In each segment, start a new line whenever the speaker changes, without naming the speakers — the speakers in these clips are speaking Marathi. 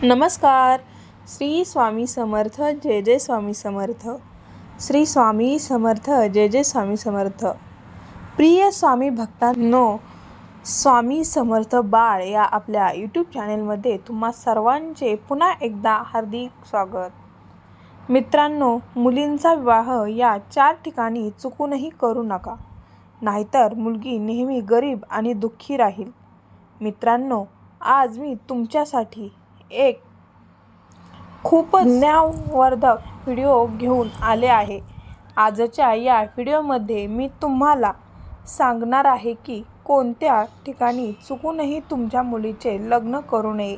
नमस्कार. श्री स्वामी समर्थ. जय जय स्वामी समर्थ. श्री स्वामी समर्थ. जय जय स्वामी समर्थ. प्रिय स्वामी भक्तांनो, स्वामी समर्थ बाळ या आपल्या यूट्यूब चॅनेलमध्ये तुम्हा सर्वांचे पुन्हा एकदा हार्दिक स्वागत. मित्रांनो, मुलींचा विवाह या 4 ठिकाणी चुकूनही करू नका, नाहीतर मुलगी नेहमी गरीब आणि दुःखी राहील. मित्रांनो, आज मी तुमच्यासाठी एक खूपच ज्ञानवर्धक व्हिडिओ घेऊन आले आहे. आजच्या या व्हिडिओमध्ये मी तुम्हाला सांगणार आहे की कोणत्या ठिकाणी चुकूनही तुमच्या मुलीचे लग्न करू नये.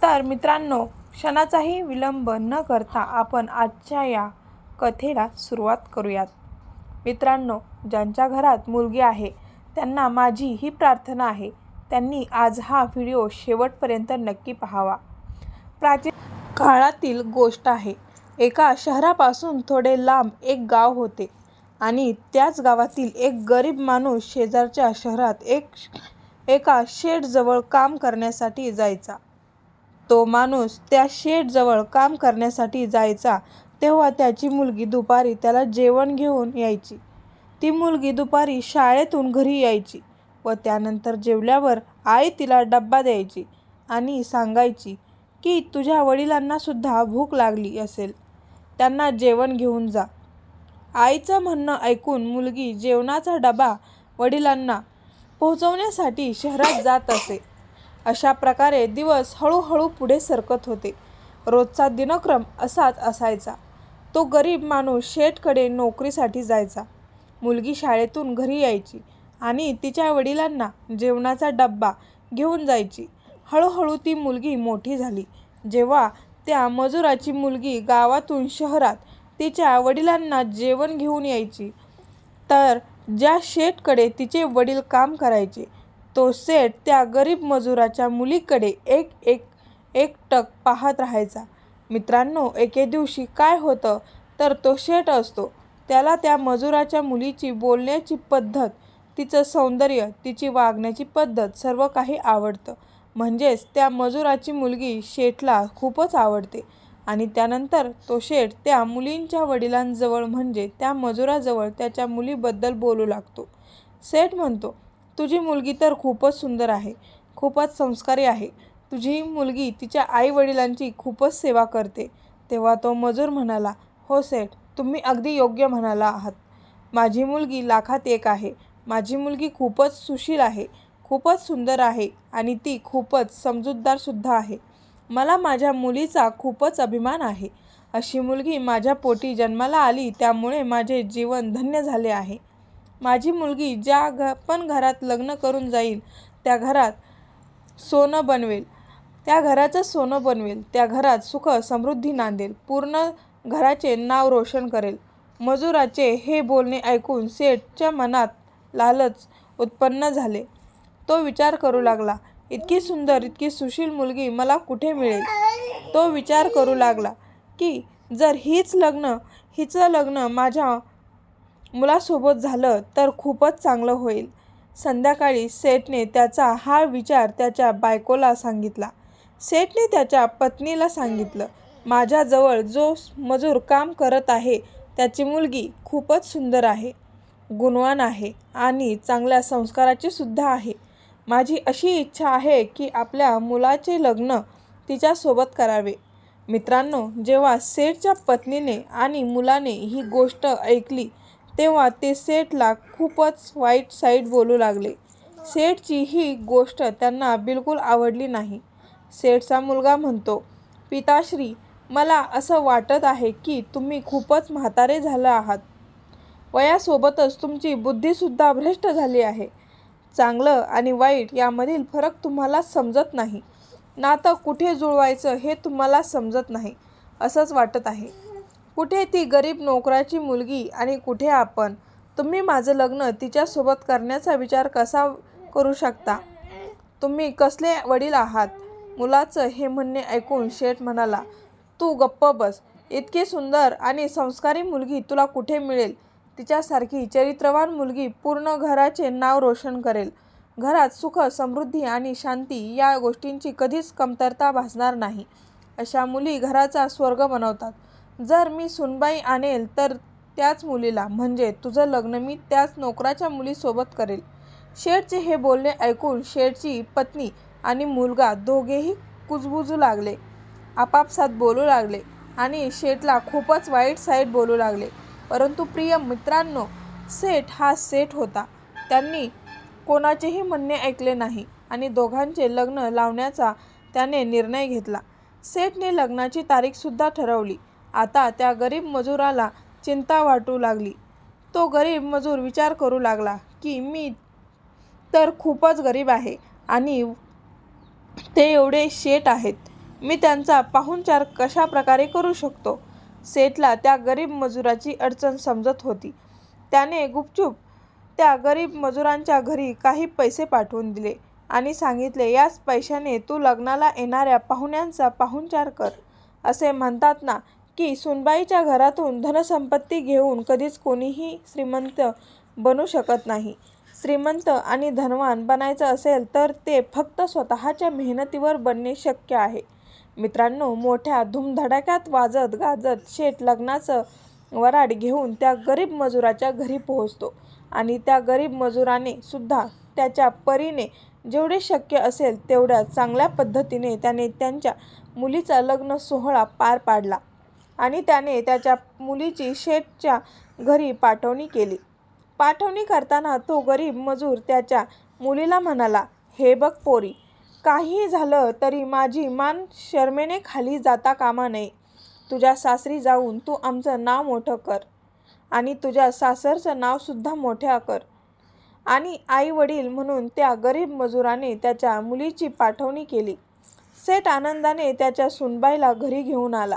तर मित्रांनो, क्षणाचाही विलंब न करता आपण आजच्या या कथेला सुरुवात करूयात. मित्रांनो, ज्यांच्या घरात मुलगी आहे त्यांना माझी ही प्रार्थना आहे, त्यांनी आज हा व्हिडिओ शेवटपर्यंत नक्की पाहावा. प्राचीन काळातील गोष्ट आहे. एका शहरापासून थोडे लांब एक गाव होते आणि त्याच गावातील एक गरीब माणूस शेजारच्या शहरात एका शेठजवळ काम करण्यासाठी जायचा. तो माणूस त्या शेठजवळ काम करण्यासाठी जायचा तेव्हा त्याची मुलगी दुपारी त्याला जेवण घेऊन यायची. ती मुलगी दुपारी शाळेतून घरी यायची व त्यानंतर जेवल्यावर आई तिला डब्बा द्यायची आणि सांगायची की तुझ्या वडिलांना सुद्धा भूक लागली असेल, त्यांना जेवण घेऊन जा. आईचं म्हणणं ऐकून मुलगी जेवणाचा डबा वडिलांना पोहोचवण्यासाठी शहरात जात असे. अशा प्रकारे दिवस हळूहळू पुढे सरकत होते. रोजचा दिनक्रम असाच असायचा. तो गरीब माणूस शेठकडे नोकरीसाठी जायचा. मुलगी शाळेतून घरी यायची आणि तिच्या वडिलांना जेवणाचा डब्बा घेऊन जायची. हळूहळू ती मुलगी मोठी झाली. जेव्हा त्या मजुराची मुलगी गावातून शहरात तिच्या वडिलांना जेवण घेऊन यायची, तर ज्या शेठकडे तिचे वडील काम करायचे, तो शेठ त्या गरीब मजुराच्या मुलीकडे एकटक पाहत राहायचा. मित्रांनो, एके दिवशी काय होतं तर तो शेठ असतो त्याला त्या मजुराच्या मुलीची बोलण्याची पद्धत, तिचं सौंदर्य, तिची वागण्याची पद्धत सर्व काही आवडतं. म्हणजेच त्या मजुराची मुलगी शेठला खूपच आवडते आणि त्यानंतर तो शेठ त्या मुलींच्या वडिलांजवळ म्हणजे त्या मजुराजवळ त्याच्या मुलीबद्दल बोलू लागतो. शेठ म्हणतो, तुझी मुलगी तर खूपच सुंदर आहे, खूपच संस्कारी आहे. तुझी मुलगी तिच्या आई वडिलांची खूपच सेवा करते. तेव्हा तो मजूर म्हणाला, हो शेठ, तुम्ही अगदी योग्य म्हणाला आहात. माझी मुलगी लाखात एक आहे. माझी मुलगी खूपच सुशील आहे, खूपच सुंदर आहे आणि ती खूपच समजूतदार सुद्धा आहे. मला माझ्या मुलीचा खूपच अभिमान आहे. अशी मुलगी माझ्या पोटी जन्माला आली त्यामुळे माझे जीवन धन्य झाले आहे. माझी मुलगी ज्या पण घरात लग्न करून जाईल त्या घरात सोनं बनवेल, त्या घराचं सोनं बनवेल, त्या घरात सुख समृद्धी नांदेल, पूर्ण घराचे नाव रोशन करेल. मजुराचे हे बोलणे ऐकून शेठच्या मनात लालच उत्पन्न झाले. तो विचार करू लागला, इतकी सुंदर, इतकी सुशील मुलगी मला कुठे मिळेल. तो विचार करू लागला की जर हिचं लग्न माझ्या मुलासोबत झालं तर खूपच चांगलं होईल. संध्याकाळी शेठने त्याचा हा विचार त्याच्या बायकोला सांगितला. शेठने त्याच्या पत्नीला सांगितलं, माझ्याजवळ जो मजूर काम करत आहे त्याची मुलगी खूपच सुंदर आहे, गुणवान आहे आणि चांगल्या संस्काराची सुद्धा आहे. माझी अशी इच्छा आहे की आपल्या मुलाचे लग्न तिच्यासोबत करावे. मित्रांनो, जेव्हा शेठच्या पत्नीने आणि मुलाने ही गोष्ट ऐकली तेव्हा ते शेठला खूपच वाईट साईट बोलू लागले. शेठची ही गोष्ट त्यांना बिलकुल आवडली नाही. शेठचा मुलगा म्हणतो, पिताश्री, मला असं वाटत आहे की तुम्ही खूपच म्हातारे झाले आहात. वयासोबतच तुमची बुद्धीसुद्धा भ्रष्ट झाली आहे. चांगलं आणि वाईट यामधील फरक तुम्हाला समजत नाही. नातं कुठे जुळवायचं हे तुम्हाला समजत नाही असंच वाटत आहे. कुठे ती गरीब नोकराची मुलगी आणि कुठे आपण. तुम्ही माझं लग्न तिच्यासोबत करण्याचा विचार कसा करू शकता. तुम्ही कसले वडील आहात. मुलाचं हे म्हणणे ऐकून शेठ म्हणाला, तू गप्प बस. इतकी सुंदर आणि संस्कारी मुलगी तुला कुठे मिळेल. तिच्यासारखी चरित्रवान मुलगी पूर्ण घराचे नाव रोशन करेल. घरात सुख, समृद्धी आणि शांती या गोष्टींची कधीच कमतरता भासणार नाही. अशा मुली घराचा स्वर्ग बनवतात. जर मी सूनबाई आणेल तर त्याच मुलीला, म्हणजे तुझं लग्न मी त्याच नोकराच्या मुलीसोबत करेल. शेठचे हे बोलणे ऐकून शेठची पत्नी आणि मुलगा दोघेही कुजबुजू लागले, आपापसात बोलू लागले आणि शेठला खूपच वाईट साईट बोलू लागले. परंतु प्रिय मित्रांनो, सेठ हा सेठ होता. त्यांनी कोणाचेही म्हणणे ऐकले नाही आणि दोघांचे लग्न लावण्याचा त्याने निर्णय घेतला. सेठने लग्नाची तारीखसुद्धा ठरवली. आता त्या गरीब मजुराला चिंता वाटू लागली. तो गरीब मजूर विचार करू लागला की मी तर खूपच गरीब आहे आणि ते एवढे शेठ आहेत. मी त्यांचा पाहुणचार कशा प्रकारे करू शकतो? सेठला त्या गरीब मजुराची अडचण समजत होती. त्याने गुपचूप त्या गरीब मजुरांच्या घरी काही पैसे पाठवून दिले आणि सांगितले, याच पैशाने तू लग्नाला येणाऱ्या पाहुण्यांचा पाहुणचार कर. असे म्हणतात ना की सूनबाईच्या घरातून धनसंपत्ती घेऊन कधीच कोणीही श्रीमंत बनू शकत नाही. श्रीमंत आणि धनवान बनायचं असेल तर ते फक्त स्वतःच्या मेहनतीवर बनणे शक्य आहे. मित्रांनो, मोठ्या धूमधडाक्यात वाजत गाजत शेठ लग्नाचं वऱ्हाड घेऊन त्या गरीब मजुराच्या घरी पोहोचतो आणि त्या गरीब मजुराने सुद्धा त्याच्या परीने जेवढे शक्य असेल तेवढ्या चांगल्या पद्धतीने त्याने त्यांच्या मुलीचा लग्न सोहळा पार पाडला आणि त्याने त्याच्या मुलीची शेठच्या घरी पाठवणी केली. पाठवणी करताना तो गरीब मजूर त्याच्या मुलीला म्हणाला, हे बघ पोरी, काहीही झालं तरी माझी मान शरमेने खाली जाता कामा नये. तुझ्या सासरी जाऊन तू आमचं नाव मोठं कर आणि तुझ्या सासरचं नावसुद्धा मोठं कर. आणि आई वडील म्हणून त्या गरीब मजुराने त्याच्या मुलीची पाठवणी केली. सेठ आनंदाने त्याच्या सूनबाईला घरी घेऊन आला.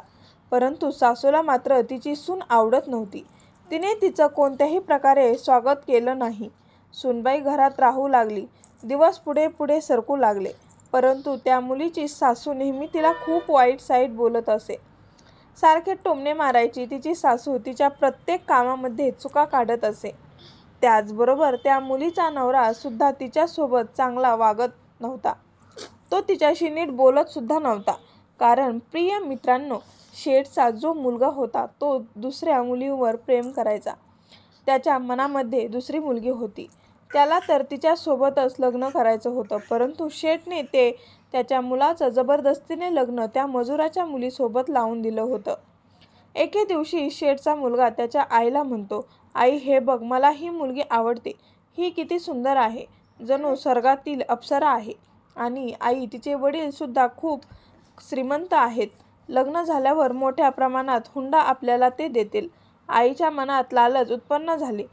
परंतु सासूला मात्र तिची सून आवडत नव्हती. तिने तिचं कोणत्याही प्रकारे स्वागत केलं नाही. सूनबाई घरात राहू लागली. दिवस पुढे पुढे सरकू लागले. परंतु त्या मुलीची सासू नेहमी तिला खूप वाईट साईट बोलत असे. सारखे टोमणे मारायची. तिची सासू तिच्या प्रत्येक कामामध्ये चुका काढत असे. त्याचबरोबर त्या मुलीचा नवरा सुद्धा तिच्यासोबत चांगला वागत नव्हता. तो तिच्याशी नीट बोलत सुद्धा नव्हता. कारण प्रिय मित्रांनो, शेठचा जो मुलगा होता तो दुसऱ्या मुलीवर प्रेम करायचा. त्याच्या मनामध्ये दुसरी मुलगी होती. त्याला तर तिच्यासोबतच लग्न करायचं होतं. परंतु शेठने त्याच्या मुलाचं जबरदस्तीने लग्न त्या मजुराच्या मुलीसोबत लावून दिलं होतं. एके दिवशी शेठचा मुलगा त्याच्या आईला म्हणतो, आई हे बघ, मला ही मुलगी आवडते. ही किती सुंदर आहे, जणू स्वर्गातील अप्सरा आहे. आणि आई, तिचे वडील सुद्धा खूप श्रीमंत आहेत. लग्न झाल्यावर मोठ्या प्रमाणात हुंडा आपल्याला ते देतील. आईच्या मनात लालच उत्पन्न झाली.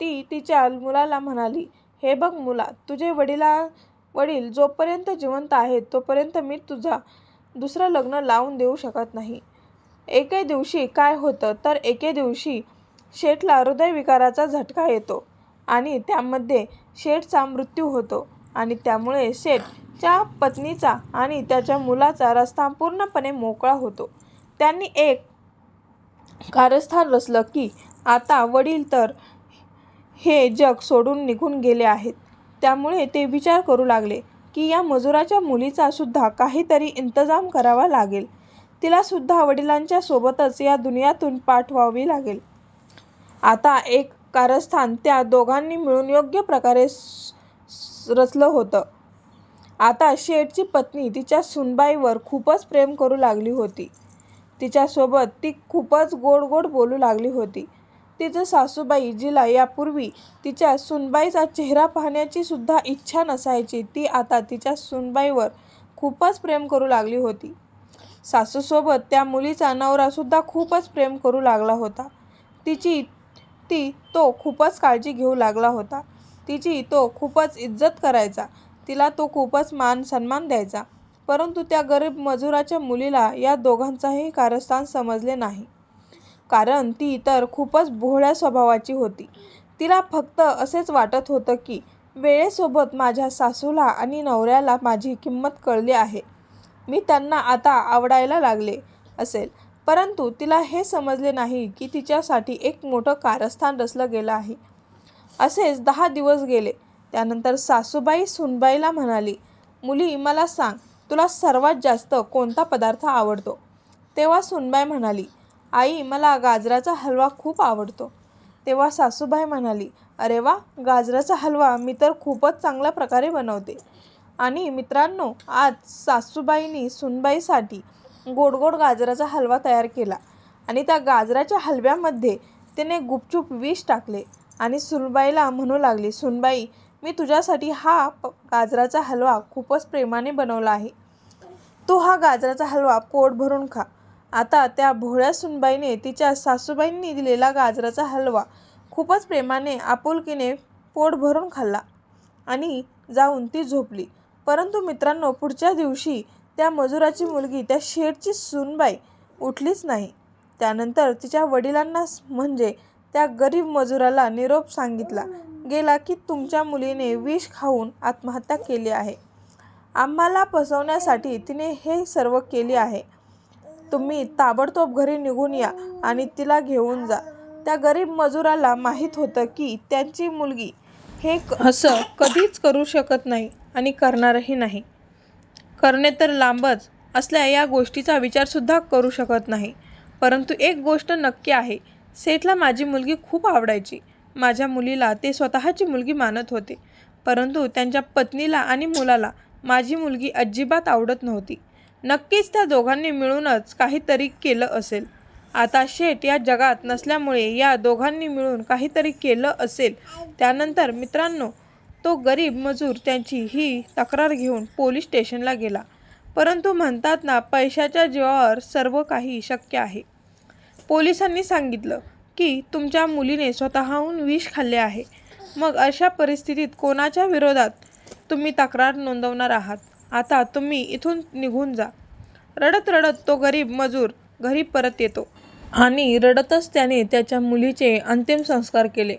ती तिच्या मुलाला म्हणाली, हे बघ मुला, तुझे वडील जोपर्यंत जिवंत आहेत तोपर्यंत मी तुझा दुसरं लग्न लावून देऊ शकत नाही. एके दिवशी काय होतं तर एके दिवशी शेठला हृदयविकाराचा झटका येतो आणि त्यामध्ये शेठचा मृत्यू होतो आणि त्यामुळे शेठच्या पत्नीचा आणि त्याच्या मुलाचा रस्ता पूर्णपणे मोकळा होतो. त्यांनी एक कारस्थान रचलं की आता वडील तर हे जग सोडून निघून गेले आहेत. त्यामुळे ते विचार करू लागले की या मजुराच्या मुलीचा सुद्धा काहीतरी इंतजाम करावा लागेल. तिला सुद्धा वडिलांच्या सोबतच या दुनियातून पाठवावी लागेल. आता एक कारस्थान त्या दोघांनी मिळून योग्य प्रकारे रचलं होतं. आता शेठची पत्नी तिच्या सूनबाईवर खूपच प्रेम करू लागली होती. तिच्यासोबत ती खूपच गोड गोड बोलू लागली होती. तिचं सासूबाई, जिला यापूर्वी तिच्या सूनबाईचा चेहरा पाहण्याची सुद्धा इच्छा नसायची, ती आता तिच्या सूनबाईवर खूपच प्रेम करू लागली होती. सासूसोबत त्या मुलीचा नवरा सुद्धा खूपच प्रेम करू लागला होता. तो खूपच काळजी घेऊ लागला होता. तिची तो खूपच इज्जत करायचा. तिला तो खूपच मान सन्मान द्यायचा. परंतु त्या गरीब मजुराच्या मुलीला या दोघांचाही कारस्थान समजले नाही. कारण ती तर खूपच भोळ्या स्वभावाची होती. तिला फक्त असेच वाटत होतं की वेळेसोबत माझ्या सासूला आणि नवऱ्याला माझी किंमत कळली आहे. मी त्यांना आता आवडायला लागले असेल. परंतु तिला हे समजले नाही की तिच्यासाठी एक मोठं कारस्थान रचलं गेलं आहे. असेच 10 दिवस गेले. त्यानंतर सासूबाई सुनबाईला म्हणाली, मुली मला सांग, तुला सर्वात जास्त कोणता पदार्थ आवडतो? तेव्हा सुनबाई म्हणाली, आई मला गाजराचा हलवा खूप आवडतो. तेव्हा सासूबाई म्हणाली, अरे वा, गाजराचा हलवा मी तर खूपच चांगल्या प्रकारे बनवते. आणि मित्रांनो, आज सासूबाईंनी सुनबाईसाठी गोड गोड गाजराचा हलवा तयार केला आणि त्या गाजराच्या हलव्यामध्ये तिने गुपचूप विष टाकले आणि सुनबाईला म्हणू लागली, सुनबाई, मी तुझ्यासाठी हा गाजराचा हलवा खूपच प्रेमाने बनवला आहे. तू हा गाजराचा हलवा पोट भरून खा. आता त्या भोळ्या सुनबाईने तिच्या सासूबाईंनी दिलेला गाजराचा हलवा खूपच प्रेमाने आपुलकीने पोट भरून खाल्ला आणि जाऊन ती झोपली. परंतु मित्रांनो, पुढच्या दिवशी त्या मजुराची मुलगी, त्या शेठची सुनबाई उठलीच नाही. त्यानंतर तिच्या वडिलांना म्हणजे त्या गरीब मजुराला निरोप सांगितला गेला की तुमच्या मुलीने विष खाऊन आत्महत्या केली आहे. आम्हाला फसवण्यासाठी तिने हे सर्व केले आहे. तुम्ही ताबडतोब घरी निघून या आणि तिला घेऊन जा. त्या गरीब मजुराला माहीत होतं की त्यांची मुलगी हे असं कधीच करू शकत नाही आणि करणारही नाही. करणे तर लांबच असल्या या गोष्टीचा विचारसुद्धा करू शकत नाही. परंतु एक गोष्ट नक्की आहे, सेठला माझी मुलगी खूप आवडायची. माझ्या मुलीला ते स्वतःची मुलगी मानत होते. परंतु त्यांच्या पत्नीला आणि मुलाला माझी मुलगी अजिबात आवडत नव्हती. नक्कीच त्या दोघांनी मिळूनच काहीतरी केलं असेल. आता शेठ या जगात नसल्यामुळे या दोघांनी मिळून काहीतरी केलं असेल. त्यानंतर मित्रांनो, तो गरीब मजूर त्यांची ही तक्रार घेऊन पोलीस स्टेशनला गेला. परंतु म्हणतात ना, पैशाच्या जीवावर सर्व काही शक्य आहे. पोलिसांनी सांगितलं की तुमच्या मुलीने स्वतःहून विष खाल्ले आहे. मग अशा परिस्थितीत कोणाच्या विरोधात तुम्ही तक्रार नोंदवणार आहात? आता तुम्ही इथून निघून जा. रडत रडत तो गरीब मजूर घरी परत येतो आणि रडतच त्याने त्याच्या मुलीचे अंतिम संस्कार केले.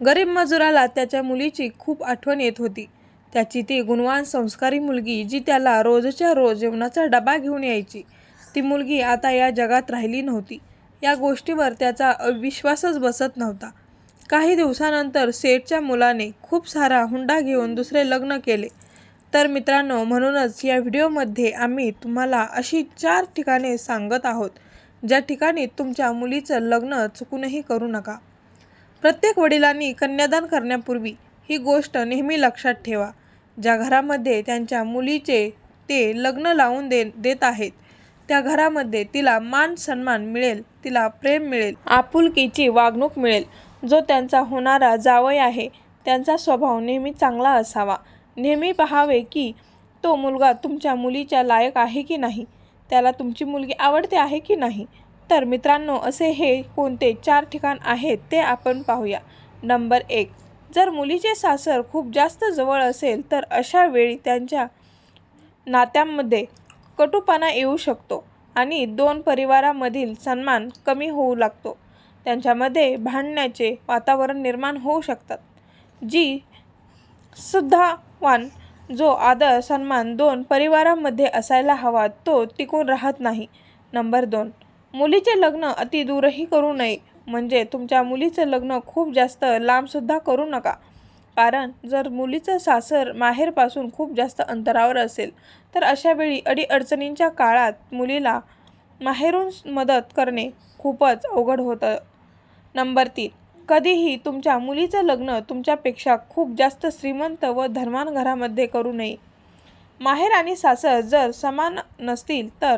गरीब मजुराला त्याच्या मुलीची खूप आठवण येत होती. त्याची ती गुणवान संस्कारी मुलगी, जी त्याला रोजच्या रोज जेवणाचा डबा घेऊन यायची, ती मुलगी आता या जगात राहिली नव्हती. या गोष्टीवर त्याचा विश्वासच बसत नव्हता. काही दिवसानंतर सेठच्या मुलाने खूप सारा हुंडा घेऊन दुसरे लग्न केले. तर मित्रांनो, म्हणूनच या व्हिडिओमध्ये आम्ही तुम्हाला अशी 4 ठिकाणे सांगत आहोत, ज्या ठिकाणी तुमच्या मुलीचं लग्न चुकूनही करू नका. प्रत्येक वडिलांनी कन्यादान करण्यापूर्वी ही गोष्ट नेहमी लक्षात ठेवा. ज्या घरामध्ये त्यांच्या मुलीचे ते लग्न लावून देत आहेत, त्या घरामध्ये तिला मान सन्मान मिळेल, तिला प्रेम मिळेल, आपुलकीची वागणूक मिळेल. जो त्यांचा होणारा जावई आहे, त्यांचा स्वभाव नेहमी चांगला असावा. नेहमी पाहावे की तो मुलगा तुमच्या मुलीच्या लायक आहे की नाही, त्याला तुमची मुलगी आवडते आहे की नाही. तर मित्रांनो, असे हे कोणते 4 ठिकाण आहेत ते आपण पाहूया. नंबर 1, जर मुलीचे सासर खूप जास्त जवळ असेल तर अशा वेळी त्यांच्या नात्यांमध्ये कटुपणा येऊ शकतो आणि 2 परिवारामधील सन्मान कमी होऊ लागतो. त्यांच्यामध्ये भांडण्याचे वातावरण निर्माण होऊ शकतात. जी सुद्धावान जो आदर सन्मान 2 परिवारांमध्ये असायला हवा, तो टिकून राहत नाही. नंबर 2, मुलीचे लग्न अति दूरही करू नये. म्हणजे तुमच्या मुलीचं लग्न खूप जास्त लांबसुद्धा करू नका. कारण जर मुलीचं सासर माहेरपासून खूप जास्त अंतरावर असेल तर अशावेळी अडीअडचणींच्या काळात मुलीला माहेरून मदत करणे खूपच अवघड होतं. नंबर 3, कधीही तुमच्या मुलीचं लग्न तुमच्यापेक्षा खूप जास्त श्रीमंत व धनवान घरामध्ये करू नये. माहेर आणि सासर जर समान नसतील तर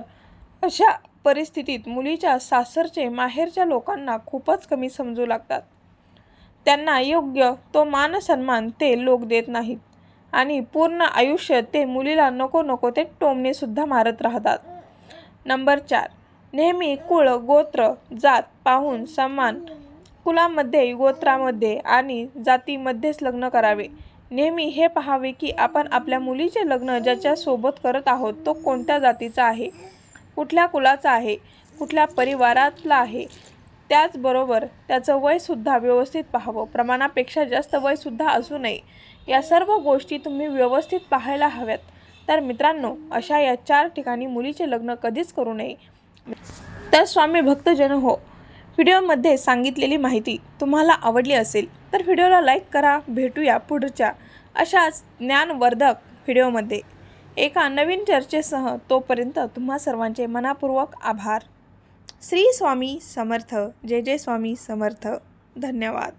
अशा परिस्थितीत मुलीच्या सासरचे माहेरच्या लोकांना खूपच कमी समजू लागतात. त्यांना योग्य तो मान सन्मान ते लोक देत नाहीत आणि पूर्ण आयुष्य ते मुलीला नको ते टोमणेसुद्धा मारत राहतात. नंबर 4, नेहमी कुळ, गोत्र, जात पाहून समान कुलामध्ये, गोत्रामध्ये आणि जातीमध्येच लग्न करावे. नेहमी हे पाहावे की आपण आपल्या मुलीचे लग्न ज्याच्यासोबत करत आहोत तो कोणत्या जातीचा आहे, कुठल्या कुलाचा आहे, कुठल्या परिवारातला आहे. त्याचबरोबर त्याचं वयसुद्धा व्यवस्थित पाहावं. प्रमाणापेक्षा जास्त वयसुद्धा असू नये. या सर्व गोष्टी तुम्ही व्यवस्थित पाहायला हव्यात. तर मित्रांनो, अशा या 4 ठिकाणी मुलीचे लग्न कधीच करू नये. तर स्वामी भक्तजन हो, व्हिडिओमध्ये सांगितलेली माहिती तुम्हाला आवडली असेल तर व्हिडिओला लाईक करा. भेटूया पुढच्या अशाच ज्ञानवर्धक व्हिडिओमध्ये एका नवीन चर्चेसह. तोपर्यंत तुम्हा सर्वांचे मनापूर्वक आभार. श्री स्वामी समर्थ. जय जय स्वामी समर्थ. धन्यवाद.